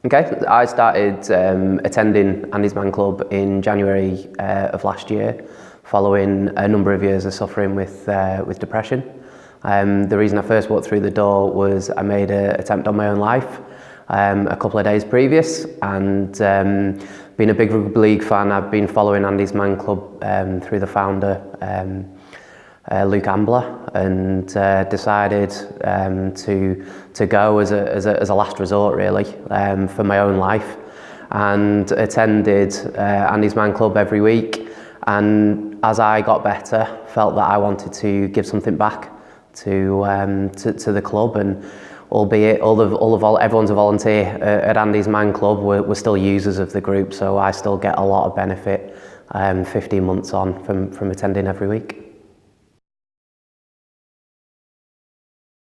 Okay, I started attending Andy's Man Club in January of last year, following a number of years of suffering with depression. The reason I first walked through the door was I made an attempt on my own life a couple of days previous, and being a big rugby league fan, I've been following Andy's Man Club through the founder, Luke Ambler, and decided to go as a last resort, really, for my own life, and attended Andy's Man Club every week. And as I got better, felt that I wanted to give something back to the club, and albeit everyone's a volunteer at Andy's Man Club, we're still users of the group, so I still get a lot of benefit 15 months on from attending every week.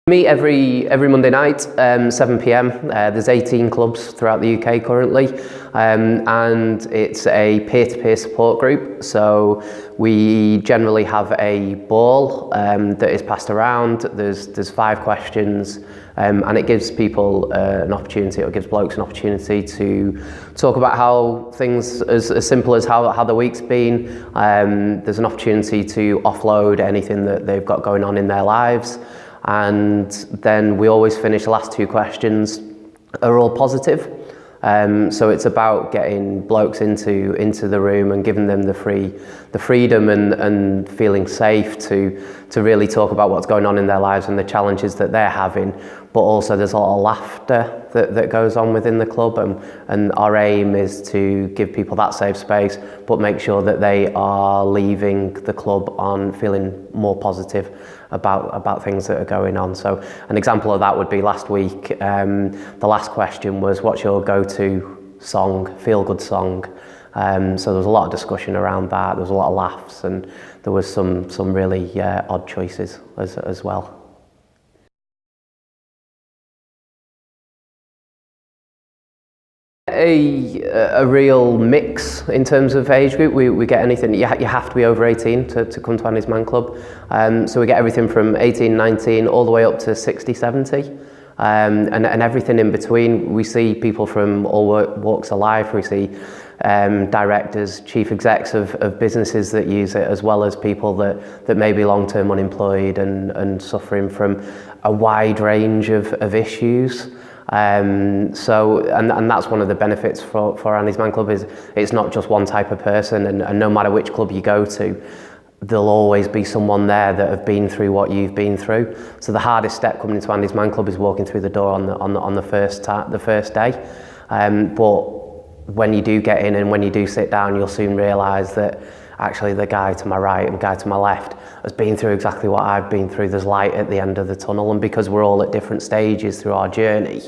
Meet every Monday night, 7 p.m. There's 18 clubs throughout the UK currently, and it's a peer-to-peer support group. So we generally have a ball that is passed around. There's 5 questions, and it gives people an opportunity, or gives blokes an opportunity to talk about how things as simple as how the week's been. There's an opportunity to offload anything that they've got going on in their lives. And then we always finish the last 2 questions are all positive. So it's about getting blokes into the room and giving them the freedom and feeling safe to really talk about what's going on in their lives and the challenges that they're having. But also there's a lot of laughter that goes on within the club, and our aim is to give people that safe space, but make sure that they are leaving the club on feeling more positive about things that are going on. So an example of that would be last week. The last question was, what's your go-to song, feel-good song? So there was a lot of discussion around that. There was a lot of laughs, and there was some really odd choices as well. A real mix in terms of age group. We get anything. You have to be over 18 to come to Andy's Man Club. So we get everything from 18, 19 all the way up to 60, 70. And everything in between. We see people from all walks of life. We see directors, chief execs of businesses that use it, as well as people that may be long-term unemployed and suffering from a wide range of issues. So that's one of the benefits for Andy's Man Club, is it's not just one type of person, and no matter which club you go to, there'll always be someone there that have been through what you've been through. So the hardest step coming into Andy's Man Club is walking through the door on the first day. But when you do get in and when you do sit down, you'll soon realise that actually the guy to my right and the guy to my left has been through exactly what I've been through. There's light at the end of the tunnel, and because we're all at different stages through our journey,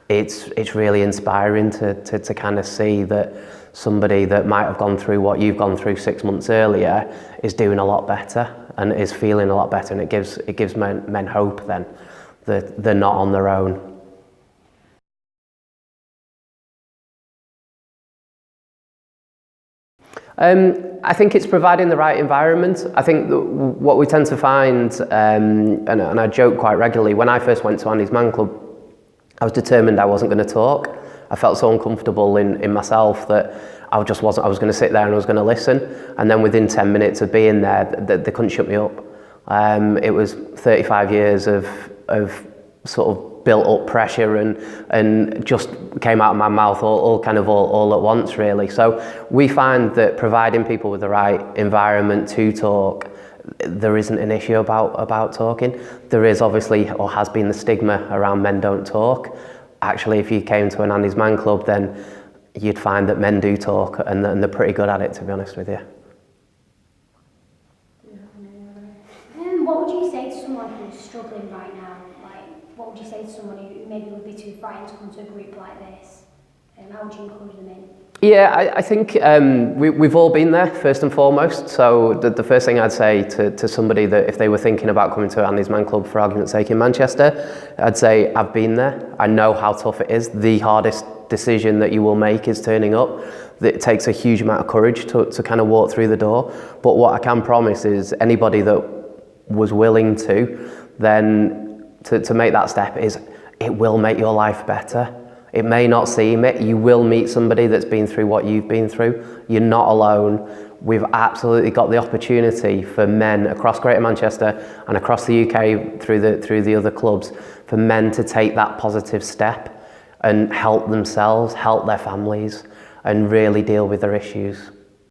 it's really inspiring to kind of see that somebody that might have gone through what you've gone through 6 months earlier is doing a lot better and is feeling a lot better, and it gives men hope then that they're not on their own. I think it's providing the right environment. I think what we tend to find, and I joke quite regularly, when I first went to Andy's Man Club, I was determined I wasn't going to talk. I felt so uncomfortable in myself that I was going to sit there and I was going to listen. And then within 10 minutes of being there, they couldn't shut me up. It was 35 years of sort of built up pressure and just came out of my mouth all at once, really. So we find that providing people with the right environment to talk, there isn't an issue about talking. There is obviously, or has been, the stigma around men don't talk. Actually, if you came to an Andy's Man Club, then you'd find that men do talk, and they're pretty good at it, to be honest with you. What would you say to someone who's struggling right now? What would you say to someone who maybe would be too frightened to come to a group like this? How would you encourage them in? Yeah, I think we've all been there, first and foremost. So the first thing I'd say to somebody that if they were thinking about coming to Andy's Man Club, for argument's sake, in Manchester, I'd say I've been there. I know how tough it is. The hardest decision that you will make is turning up. It takes a huge amount of courage to kind of walk through the door. But what I can promise is anybody that was willing to, then to make that step, is it will make your life better. It may not seem it. You will meet somebody that's been through what you've been through. You're not alone. We've absolutely got the opportunity for men across Greater Manchester and across the UK through the other clubs, for men to take that positive step and help themselves, help their families, and really deal with their issues.